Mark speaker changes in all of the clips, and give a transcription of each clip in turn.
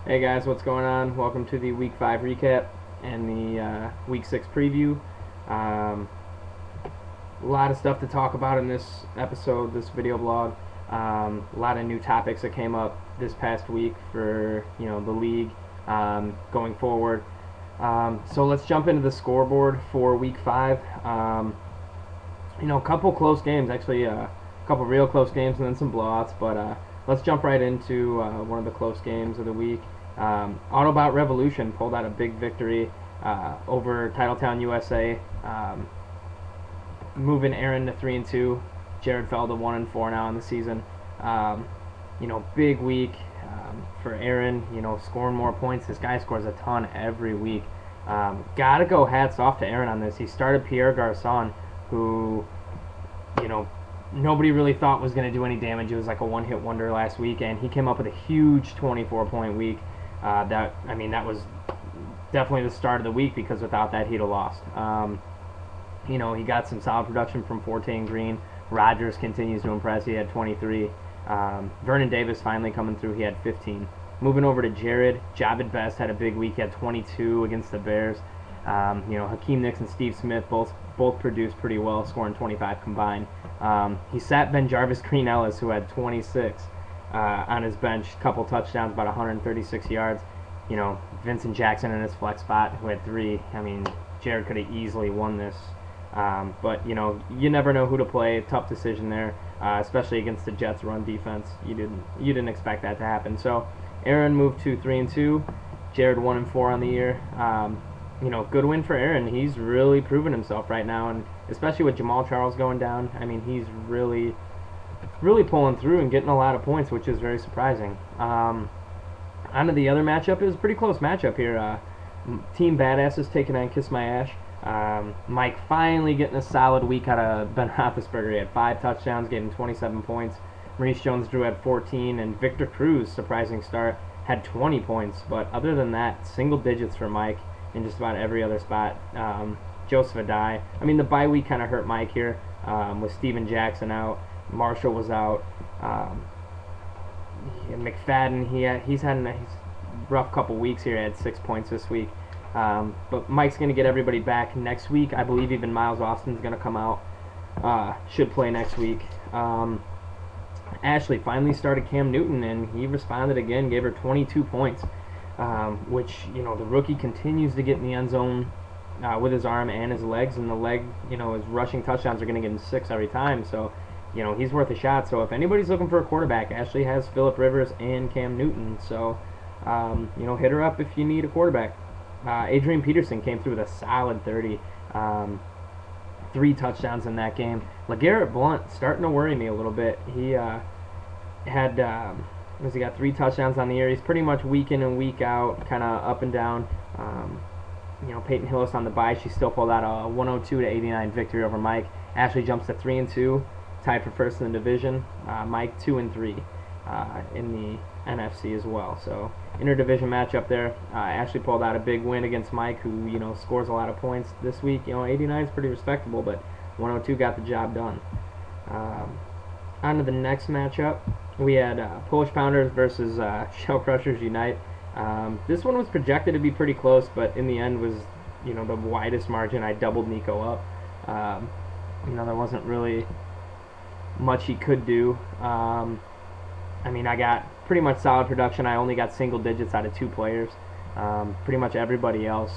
Speaker 1: Hey guys, what's going on? Welcome to the Week 5 recap and the Week 6 preview. Um, a lot of stuff to talk about in this episode, this video blog. A lot of new topics that came up this past week for the league going forward. So let's jump into the scoreboard for Week 5. A couple close games, actually, a couple real close games, and then some blowouts. But let's jump right into one of the close games of the week. Autobot Revolution pulled out a big victory over Titletown USA, moving Aaron to 3-2. Jared fell to 1-4 now in the season. Big week for Aaron. Scoring more points. This guy scores a ton every week. Gotta go hats off to Aaron on this. He started Pierre Garcon, who nobody really thought was going to do any damage. It was like a one-hit wonder last week, and he came up with a huge 24-point week. That was definitely the start of the week, because without that he'd have lost. He got some solid production from Forte and Green. Rogers continues to impress. He had 23. Vernon Davis finally coming through. He had 15. Moving over to Jared, Javid Best had a big week. He had 22 against the Bears. Hakeem Nicks and Steve Smith both produced pretty well, scoring 25 combined. He sat Ben Jarvis Green Ellis, who had 26 on his bench, couple touchdowns, about 136 yards. Vincent Jackson in his flex spot, who had 3. Jared could have easily won this. But you never know who to play. Tough decision there, especially against the Jets' run defense. You didn't expect that to happen. So Aaron moved to 3-2. Jared 1-4 on the year. Good win for Aaron. He's really proven himself right now, and especially with Jamal Charles going down, he's really pulling through and getting a lot of points, which is very surprising. On to the other matchup. It was a pretty close matchup here. Team Badasses taking on Kiss My Ash. Mike finally getting a solid week out of Ben Roethlisberger. He had 5 touchdowns, gave him 27 points. Maurice Jones-Drew had 14, and Victor Cruz, surprising start, had 20 points. But other than that, single digits for Mike in just about every other spot. Joseph Adai. The bye week kind of hurt Mike here, with Steven Jackson out. Marshall was out. McFadden, he's had a rough couple weeks here. He had 6 points this week. But Mike's going to get everybody back next week. I believe even Miles Austin's going to come out. Should play next week. Ashley finally started Cam Newton, and he responded again, gave her 22 points, which, the rookie continues to get in the end zone with his arm and his legs, and his rushing touchdowns are going to get him 6 every time, so, he's worth a shot. So if anybody's looking for a quarterback, Ashley has Phillip Rivers and Cam Newton, so, hit her up if you need a quarterback. Adrian Peterson came through with a solid 30, 3 touchdowns in that game. LeGarrette Blount starting to worry me a little bit. He had he got 3 touchdowns on the year. He's pretty much week in and week out, kind of up and down. Peyton Hillis on the bye. She still pulled out a 102-89 victory over Mike. Ashley jumps to 3-2, tied for first in the division. Mike 2-3 in the NFC as well. So interdivision matchup there. Ashley pulled out a big win against Mike, who scores a lot of points this week. 89 is pretty respectable, but 102 got the job done. On to the next matchup. We had Polish Pounders versus Shell Crushers Unite. This one was projected to be pretty close, but in the end was the widest margin. I doubled Nico up. There wasn't really much he could do. I got pretty much solid production. I only got single digits out of 2 players. Pretty much everybody else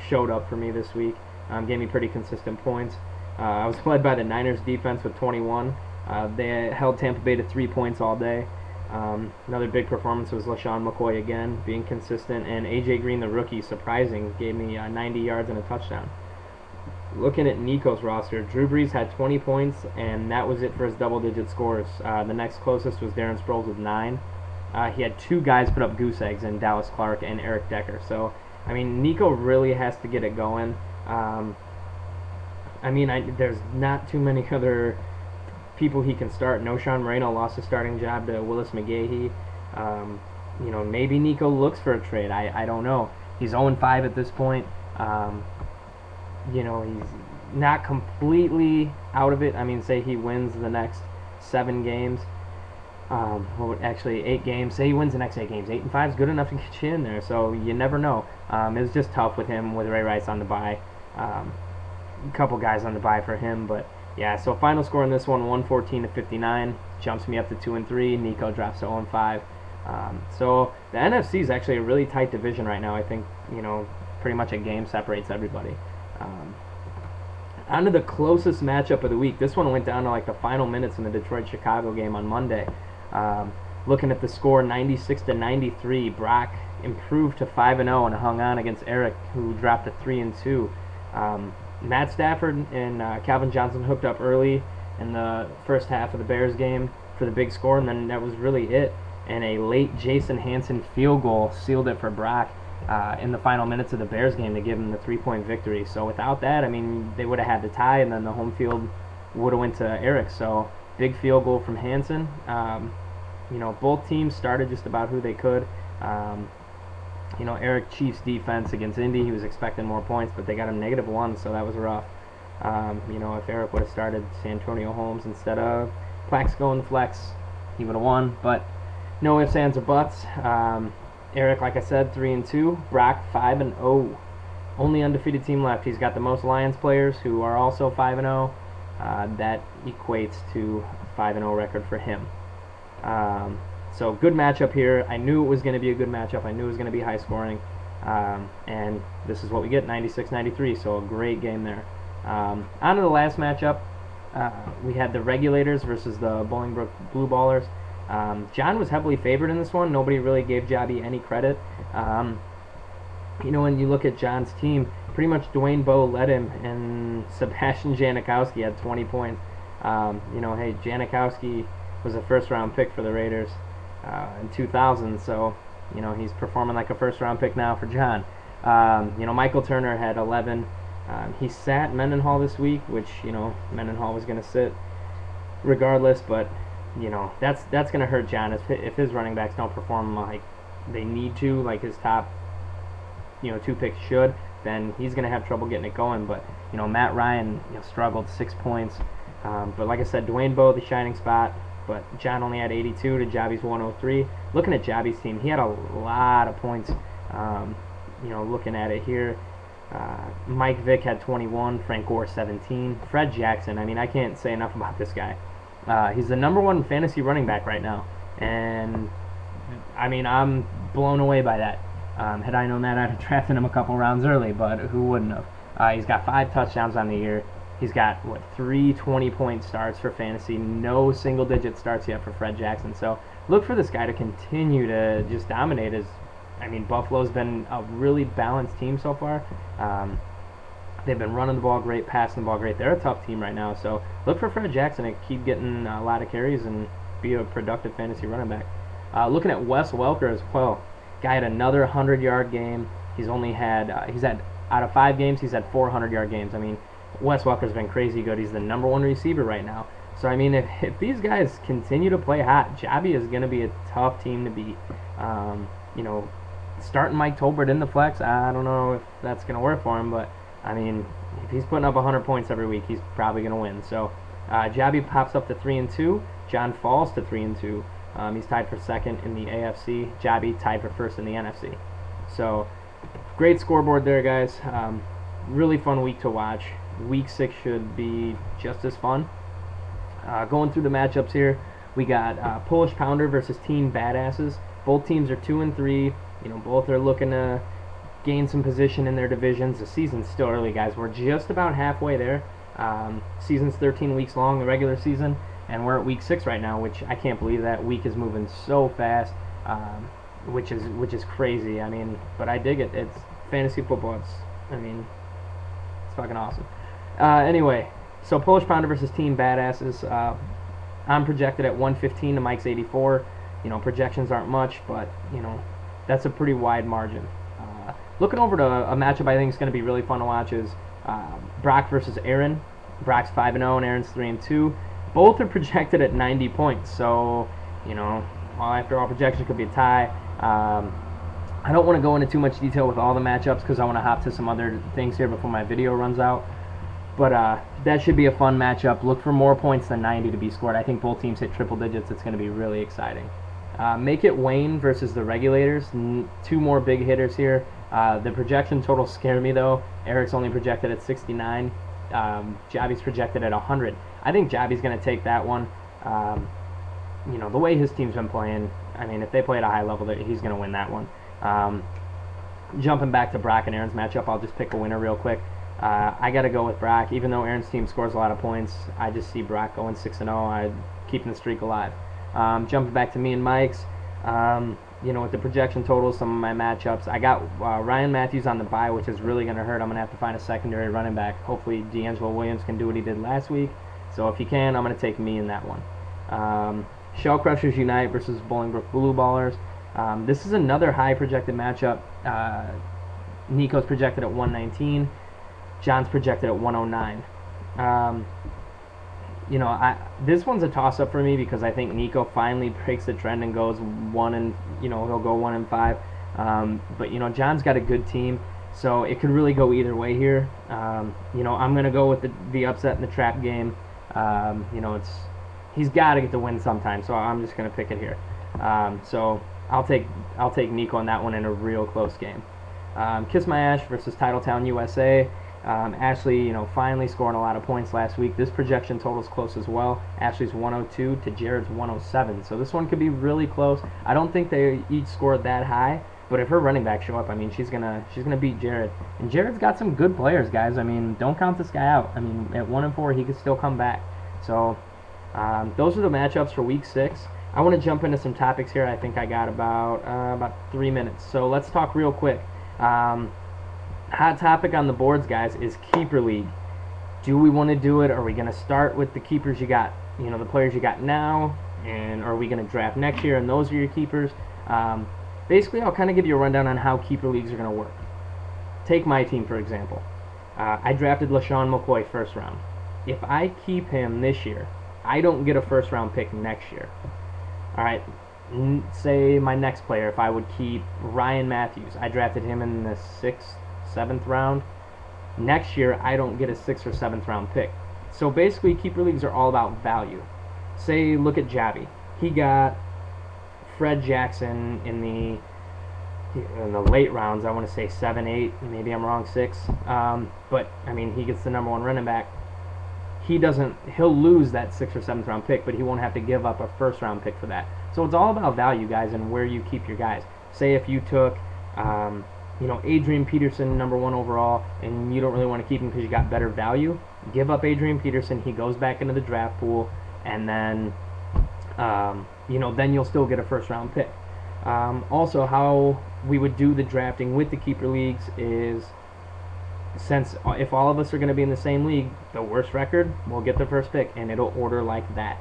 Speaker 1: showed up for me this week. Gave me pretty consistent points. I was led by the Niners defense with 21. They held Tampa Bay to 3 points all day. Another big performance was LaShawn McCoy again, being consistent, and A.J. Green, the rookie, surprising, gave me 90 yards and a touchdown. Looking at Nico's roster, Drew Brees had 20 points, and that was it for his double-digit scores. The next closest was Darren Sproles with 9. He had 2 guys put up goose eggs in Dallas Clark and Eric Decker. So, Nico really has to get it going. There's not too many other people he can start. Noshawn Moreno lost his starting job to Willis McGahee. Maybe Nico looks for a trade. I don't know. He's 0-5 at this point. He's not completely out of it. Say he wins the next 7 games. Actually 8 games. Say he wins the next 8 games. 8-5 is good enough to get you in there. So you never know. It was just tough with him with Ray Rice on the bye. A couple guys on the bye for him, but yeah. So final score in this one, 114-59, jumps me up to 2-3. Nico drops to 0-5. So the NFC is actually a really tight division right now. I think pretty much a game separates everybody. On to the closest matchup of the week. This one went down to like the final minutes in the Detroit-Chicago game on Monday. Looking at the score, 96-93. Brock improved to 5-0 and hung on against Eric, who dropped to 3-2. Matt Stafford and Calvin Johnson hooked up early in the first half of the Bears game for the big score, and then that was really it. And a late Jason Hanson field goal sealed it for Brock in the final minutes of the Bears game to give him the 3-point victory. So without that, I mean, they would have had the tie, and then the home field would have went to Eric. So big field goal from Hanson. Both teams started just about who they could. Eric Chiefs defense against Indy, he was expecting more points, but they got him -1, so that was rough. If Eric would have started Santonio Holmes instead of Plaxico in the flex, he would have won, but no ifs, ands, or buts. Eric, like I said, 3-2. Brock, 5-0. Only undefeated team left. He's got the most Lions players who are also 5-0. That equates to a 5-0 record for him. So good matchup here. I knew it was going to be a good matchup. I knew it was going to be high scoring. And this is what we get, 96-93. So a great game there. On to the last matchup. We had the Regulators versus the Bolingbrook Blue Ballers. John was heavily favored in this one. Nobody really gave Jobby any credit. When you look at John's team, pretty much Dwayne Bowe led him, and Sebastian Janikowski had 20 points. Hey, Janikowski was a first-round pick for the Raiders in 2000, so he's performing like a first-round pick now for John. Michael Turner had 11. He sat Mendenhall this week, which Mendenhall was going to sit regardless, but that's going to hurt John if his running backs don't perform like they need to, like his top 2 picks should. Then he's going to have trouble getting it going. But Matt Ryan struggled, 6 points. But like I said, Dwayne Bowe the shining spot. But John only had 82 to Jobby's 103. Looking at Jobby's team, he had a lot of points. Looking at it here, Mike Vick had 21, Frank Gore 17, Fred Jackson. I mean, I can't say enough about this guy. He's the #1 fantasy running back right now, and I mean, I'm blown away by that. Had I known that, I'd have drafted him a couple rounds early, but who wouldn't have? He's got 5 touchdowns on the year. He's got 3 20-point starts for fantasy. No single-digit starts yet for Fred Jackson. So look for this guy to continue to just dominate. Buffalo's been a really balanced team so far. They've been running the ball great, passing the ball great. They're a tough team right now. So look for Fred Jackson to keep getting a lot of carries and be a productive fantasy running back. Looking at Wes Welker as well. Guy had another 100-yard game. He's had out of 5 games, he's had 4 100-yard games. I mean, Wes Welker's been crazy good. He's the #1 receiver right now. So, I mean, if these guys continue to play hot, Jobby is going to be a tough team to beat. Starting Mike Tolbert in the flex, I don't know if that's going to work for him, but, I mean, if he's putting up 100 points every week, he's probably going to win. So, Jobby pops up to 3-2. John falls to 3-2. He's tied for second in the AFC. Jobby tied for first in the NFC. So, great scoreboard there, guys. Really fun week to watch. Week 6 should be just as fun. Going through the matchups here, we got Polish Pounder versus Team Badasses. Both teams are 2-3. Both are looking to gain some position in their divisions. The season's still early, guys. We're just about halfway there. Season's 13 weeks long, the regular season, and we're at week 6 right now, which I can't believe that week is moving so fast, which is crazy. I mean, but I dig it. It's fantasy football. It's fucking awesome. Anyway, so Polish Pounder versus Team Badasses. I'm projected at 115 to Mike's 84. Projections aren't much, but that's a pretty wide margin. Looking over to a matchup I think is going to be really fun to watch is Brock versus Aaron. Brock's 5-0 and Aaron's 3-2. Both are projected at 90 points, so after all projections, could be a tie. I don't want to go into too much detail with all the matchups because I want to hop to some other things here before my video runs out. But that should be a fun matchup. Look for more points than 90 to be scored. I think both teams hit triple digits. It's going to be really exciting. Make it Wayne versus the Regulators. Two more big hitters here. The projection totals scare me, though. Eric's only projected at 69. Jabby's projected at 100. I think Jabby's going to take that one. The way his team's been playing, I mean, if they play at a high level, he's going to win that one. Jumping back to Brock and Aaron's matchup, I'll just pick a winner real quick. I got to go with Brock. Even though Aaron's team scores a lot of points, I just see Brock going 6-0, keeping the streak alive. Jumping back to me and Mike's, with the projection totals, some of my matchups, I got Ryan Matthews on the bye, which is really going to hurt. I'm going to have to find a secondary running back. Hopefully D'Angelo Williams can do what he did last week. So if he can, I'm going to take me in that one. Shell Crushers Unite versus Bolingbrook Blue Ballers. This is another high projected matchup. Nico's projected at 119. John's projected at 109. This one's a toss-up for me because I think Nico finally breaks the trend and goes he'll go 1-5. But John's got a good team, so it could really go either way here. I'm gonna go with the upset in the trap game. He's got to get the win sometime, so I'm just gonna pick it here. So I'll take Nico on that one in a real close game. Kiss My Ash versus Titletown USA. Ashley, finally scoring a lot of points last week. This projection total's close as well. Ashley's 102 to Jared's 107. So this one could be really close. I don't think they each scored that high, but if her running backs show up, I mean, she's gonna beat Jared. And Jared's got some good players, guys. I mean, don't count this guy out. I mean, at 1-4, he could still come back. So those are the matchups for Week 6. I want to jump into some topics here. I think I got about 3 minutes. So let's talk real quick. Hot topic on the boards, guys, is Keeper League. Do we want to do it? Are we going to start with the keepers you got, the players you got now, and are we going to draft next year and those are your keepers? Basically, I'll kind of give you a rundown on how Keeper Leagues are going to work. Take my team, for example. I drafted LaShawn McCoy first round. If I keep him this year, I don't get a first round pick next year. All right, say my next player, if I would keep Ryan Matthews, I drafted him in the 6th, 7th round. Next year, I don't get a 6th or 7th round pick. So basically, Keeper Leagues are all about value. Say, look at Jabby. He got Fred Jackson in the late rounds. I want to say 7, 8, maybe I'm wrong, 6. But I mean, he gets the number 1 running back. He'll lose that 6th or 7th round pick, but he won't have to give up a first round pick for that. So it's all about value, guys, and where you keep your guys. Say if you took Adrian Peterson, number 1 overall, and you don't really want to keep him because you got better value, give up Adrian Peterson. He goes back into the draft pool, and then, then you'll still get a first-round pick. Also, how we would do the drafting with the Keeper Leagues is, since if all of us are going to be in the same league, the worst record will get the first pick, and it'll order like that.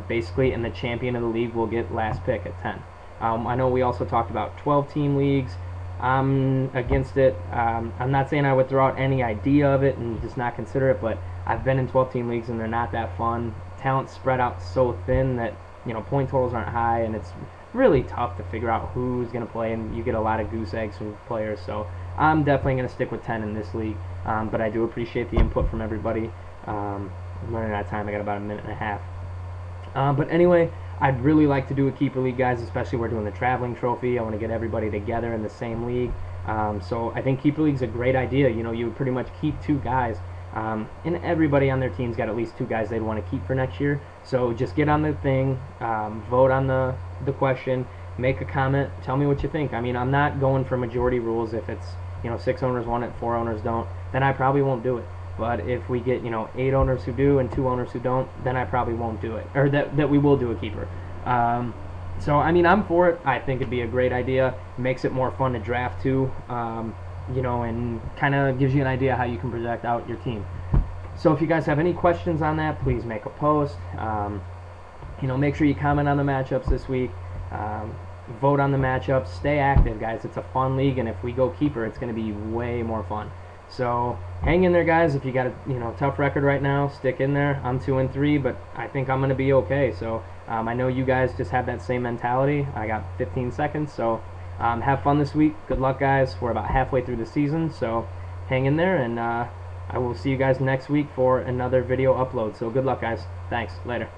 Speaker 1: Basically, and the champion of the league will get last pick at 10. I know we also talked about 12-team leagues. I'm against it. I'm not saying I would throw out any idea of it and just not consider it, but I've been in 12-team leagues and they're not that fun. Talent's spread out so thin that point totals aren't high, and it's really tough to figure out who's going to play, and you get a lot of goose eggs from players. So I'm definitely going to stick with 10 in this league, but I do appreciate the input from everybody. I'm running out of time. I got about a minute and a half. But anyway, I'd really like to do a Keeper League, guys, especially we're doing the traveling trophy. I want to get everybody together in the same league. So I think Keeper League's a great idea. You would pretty much keep 2 guys. And everybody on their team's got at least 2 guys they'd want to keep for next year. So just get on the thing, vote on the question, make a comment, tell me what you think. I mean, I'm not going for majority rules. If it's 6 owners want it, 4 owners don't, then I probably won't do it. But if we get 8 owners who do and 2 owners who don't, then I probably won't do it, or that we will do a keeper. So I mean, I'm for it. I think it'd be a great idea. Makes it more fun to draft too. And kind of gives you an idea how you can project out your team. So if you guys have any questions on that, please make a post. Make sure you comment on the matchups this week. Vote on the matchups. Stay active, guys. It's a fun league, and if we go keeper, it's going to be way more fun. So hang in there, guys. If you got a tough record right now, stick in there. I'm 2-3, but I think I'm going to be okay. So I know you guys just have that same mentality. I got 15 seconds, so have fun this week. Good luck, guys. We're about halfway through the season, so hang in there, and I will see you guys next week for another video upload. So good luck, guys. Thanks. Later.